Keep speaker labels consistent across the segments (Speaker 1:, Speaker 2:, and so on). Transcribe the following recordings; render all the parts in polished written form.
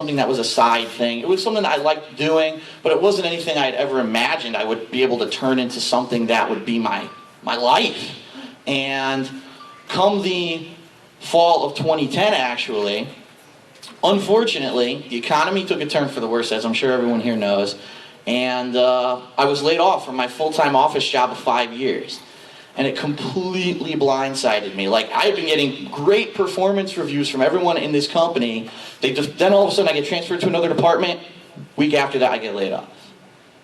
Speaker 1: something that was a side thing. It was something that I liked doing, but it wasn't anything I had ever imagined I would be able to turn into something that would be my life. And come the fall of 2010, actually, unfortunately, the economy took a turn for the worse, as I'm sure everyone here knows, and I was laid off from my full-time office job of 5 years. And it completely blindsided me. Like, I had been getting great performance reviews from everyone in this company. Then all of a sudden I get transferred to another department. Week after that I get laid off.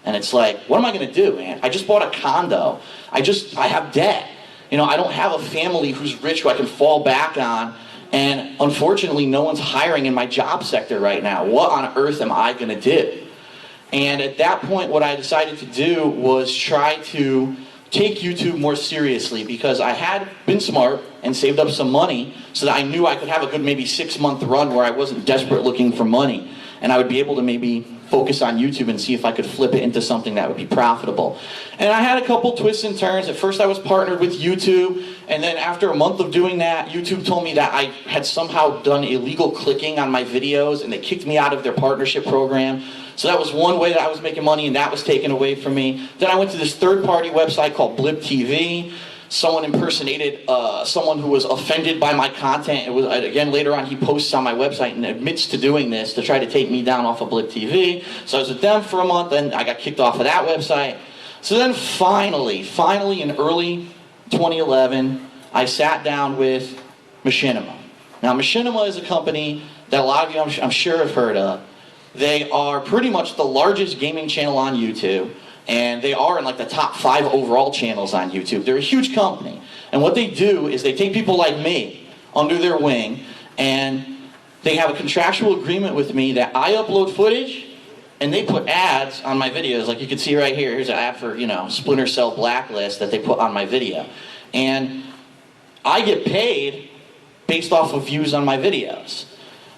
Speaker 1: And it's like, what am I gonna do, man? I just bought a condo. I have debt. You know, I don't have a family who's rich who I can fall back on. And unfortunately, no one's hiring in my job sector right now. What on earth am I gonna do? And at that point, what I decided to do was try to take YouTube more seriously, because I had been smart and saved up some money so that I knew I could have a good maybe 6-month run where I wasn't desperate looking for money, and I would be able to maybe focus on YouTube and see if I could flip it into something that would be profitable. And I had a couple twists and turns. At first I was partnered with YouTube, and then after a month of doing that, YouTube told me that I had somehow done illegal clicking on my videos, and they kicked me out of their partnership program. So that was one way that I was making money, and that was taken away from me. Then I went to this third-party website called Blip TV. Someone impersonated someone who was offended by my content. It was, again, later on he posts on my website and admits to doing this to try to take me down off of Blip TV. So I was with them for a month, and I got kicked off of that website. So then finally in early 2011, I sat down with Machinima. Now Machinima is a company that a lot of you I'm sure have heard of. They are pretty much the largest gaming channel on YouTube, and they are in like the top 5 overall channels on YouTube. They're a huge company, and what they do is they take people like me under their wing, and they have a contractual agreement with me that I upload footage, and they put ads on my videos. Like you can see right here, here's an ad for, you know, Splinter Cell Blacklist that they put on my video. And I get paid based off of views on my videos.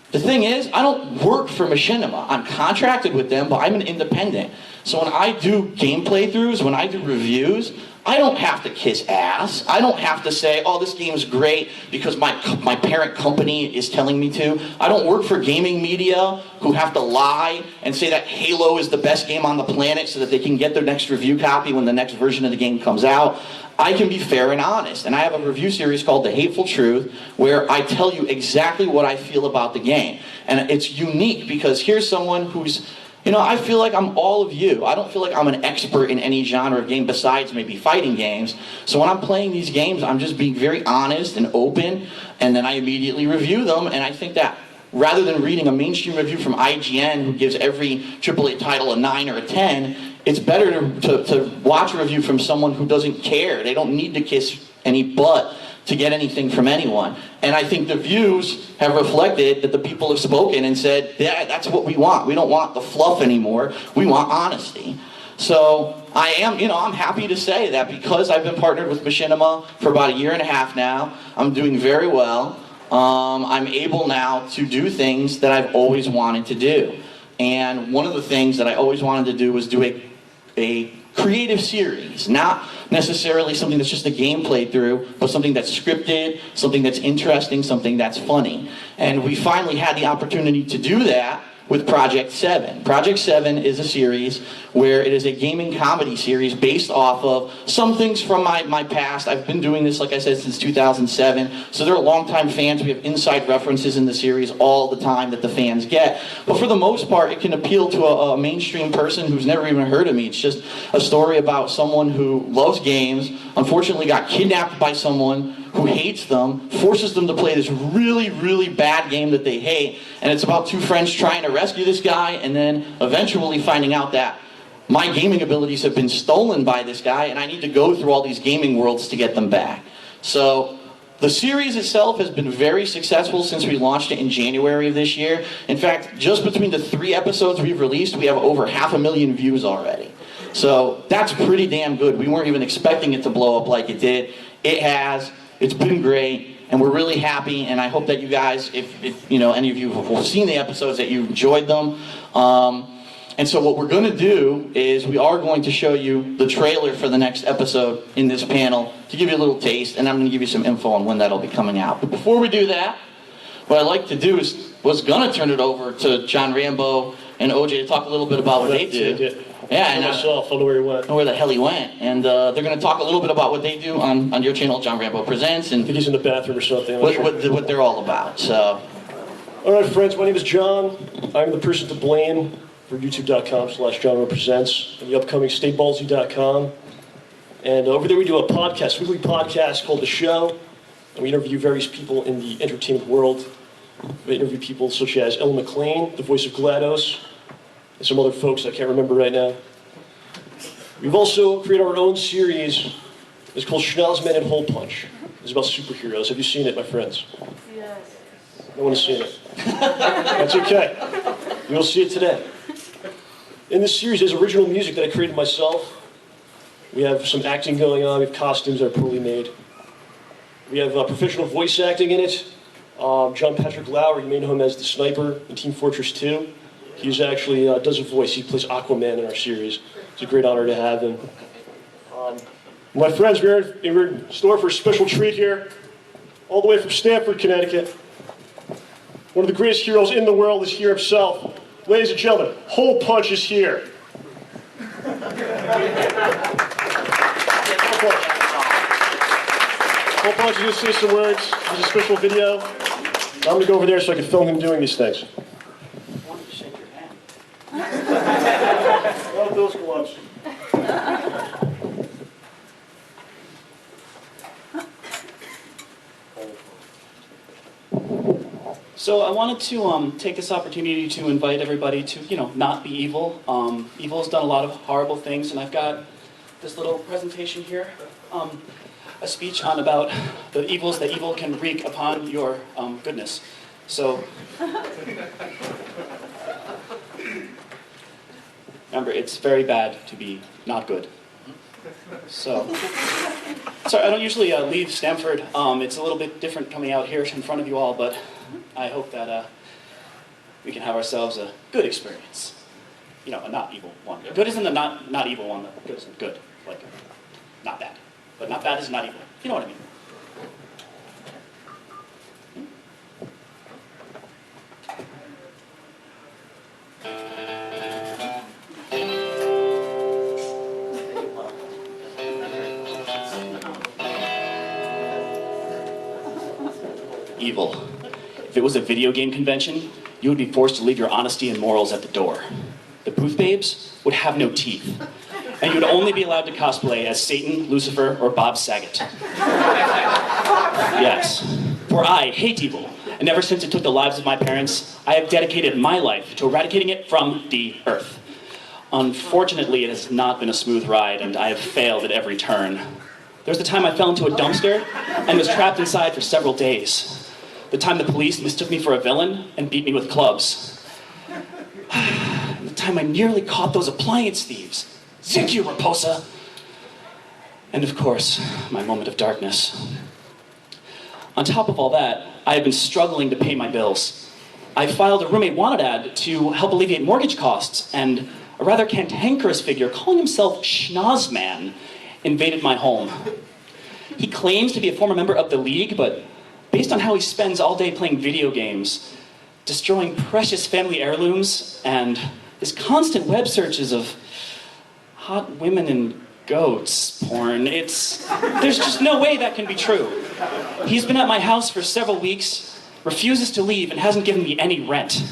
Speaker 1: The thing is, I don't work for Machinima. I'm contracted with them, but I'm an independent. So when I do game playthroughs, when I do reviews, I don't have to kiss ass. I don't have to say, oh, this game's great because my parent company is telling me to. I don't work for gaming media who have to lie and say that Halo is the best game on the planet so that they can get their next review copy when the next version of the game comes out. I can be fair and honest, and I have a review series called The Hateful Truth where I tell you exactly what I feel about the game. And it's unique because here's someone who's, you know, I feel like I'm all of you. I don't feel like I'm an expert in any genre of game besides maybe fighting games. So when I'm playing these games, I'm just being very honest and open, and then I immediately review them. And I think that rather than reading a mainstream review from IGN who gives every AAA title a 9 or a 10, it's better to watch a review from someone who doesn't care. They don't need to kiss any butt to get anything from anyone. And I think the views have reflected that the people have spoken and said, yeah, that's what we want. We don't want the fluff anymore. We want honesty. So I am, you know, I'm happy to say that because I've been partnered with Machinima for about 1.5 years now, I'm doing very well. I'm able now to do things that I've always wanted to do. And one of the things that I always wanted to do was do a creative series, not necessarily something that's just a game playthrough, but something that's scripted, something that's interesting, something that's funny. And we finally had the opportunity to do that with Project 7. Project 7 is a series where it is a gaming comedy series based off of some things from my past. I've been doing this, like I said, since 2007, so they're longtime fans. We have inside references in the series all the time that the fans get. But for the most part, it can appeal to a mainstream person who's never even heard of me. It's just a story about someone who loves games, unfortunately got kidnapped by someone who hates them, forces them to play this really, really bad game that they hate, and it's about 2 friends trying to rescue this guy, and then eventually finding out that my gaming abilities have been stolen by this guy, and I need to go through all these gaming worlds to get them back. So the series itself has been very successful since we launched it in January of this year. In fact, just between the 3 episodes we've released, we have over 500,000 views already. So that's pretty damn good. We weren't even expecting it to blow up like it did. It has. It's been great, and we're really happy, and I hope that you guys, if you know, any of you have seen the episodes, that you enjoyed them. And so what we're going to do is we are going to show you the trailer for the next episode in this panel to give you a little taste, and I'm going to give you some info on when that'll be coming out. But before we do that, what I'd like to do was gonna turn it over to John Rambo and OJ to talk a little bit about what they do. Yeah, and
Speaker 2: myself, I don't know where he went.
Speaker 1: I know where the hell he went. And they're going to talk a little bit about what they do on your channel, John Rambo Presents, and
Speaker 2: I think he's in the bathroom or something.
Speaker 1: what they're all about. So,
Speaker 2: all right, friends, my name is John. I'm the person to blame for youtube.com/JohnRamboPresents and the upcoming StayBallsy.com. And over there we do a podcast, weekly podcast called The Show. And we interview various people in the entertainment world. We interview people such as Ellen McLean, the voice of GLaDOS, and some other folks I can't remember right now. We've also created our own series. It's called Schnozman and Hole Punch. It's about superheroes. Have you seen it, my friends?
Speaker 3: Yes.
Speaker 2: No one has seen it. That's okay. You'll see it today. In this series, there's original music that I created myself. We have some acting going on. We have costumes that are poorly made. We have professional voice acting in it. John Patrick Lauer, you may know him as the sniper in Team Fortress 2. He's actually does a voice. He plays Aquaman in our series. It's a great honor to have him. My friends, we're in store for a special treat here, all the way from Stamford, Connecticut. One of the greatest heroes in the world is here himself. Ladies and gentlemen, Hole Punch is here. Hole Punch is going to say some words. There's a special video. I'm going to go over there so I can film him doing these things. Love those gloves.
Speaker 4: So I wanted to take this opportunity to invite everybody to, not be evil. Evil has done a lot of horrible things, and I've got this little presentation here, a speech on about the evils that evil can wreak upon your goodness. So. Remember, it's very bad to be not good. So, sorry, I don't usually leave Stamford. It's a little bit different coming out here in front of you all, but I hope that we can have ourselves a good experience. A not evil one. Good isn't the not evil one, but good isn't good. Like, not bad. But not bad is not evil. You know what I mean? Evil. If it was a video game convention, you would be forced to leave your honesty and morals at the door. The booth babes would have no teeth, and you would only be allowed to cosplay as Satan, Lucifer, or Bob Saget. Yes, for I hate evil, and ever since it took the lives of my parents, I have dedicated my life to eradicating it from the earth. Unfortunately, it has not been a smooth ride, and I have failed at every turn. There was the time I fell into a dumpster and was trapped inside for several days. The time the police mistook me for a villain and beat me with clubs. The time I nearly caught those appliance thieves. Thank you, Raposa. And of course, my moment of darkness. On top of all that, I have been struggling to pay my bills. I filed a roommate wanted ad to help alleviate mortgage costs, and a rather cantankerous figure calling himself Schnozman invaded my home. He claims to be a former member of the League, but based on how he spends all day playing video games, destroying precious family heirlooms, and his constant web searches of hot women and goats porn, there's just no way that can be true. He's been at my house for several weeks, refuses to leave, and hasn't given me any rent,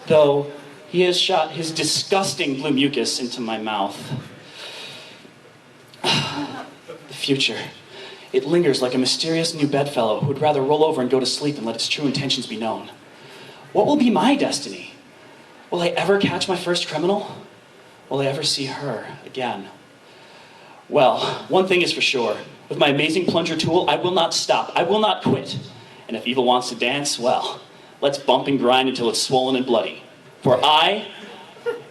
Speaker 4: though he has shot his disgusting blue mucus into my mouth. The future. It lingers like a mysterious new bedfellow who would rather roll over and go to sleep than let its true intentions be known. What will be my destiny? Will I ever catch my first criminal? Will I ever see her again? Well, one thing is for sure. With my amazing plunger tool, I will not stop. I will not quit. And if evil wants to dance, well, let's bump and grind until it's swollen and bloody. For I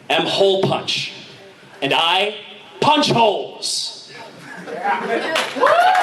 Speaker 4: am Hole Punch. And I punch holes. Yeah.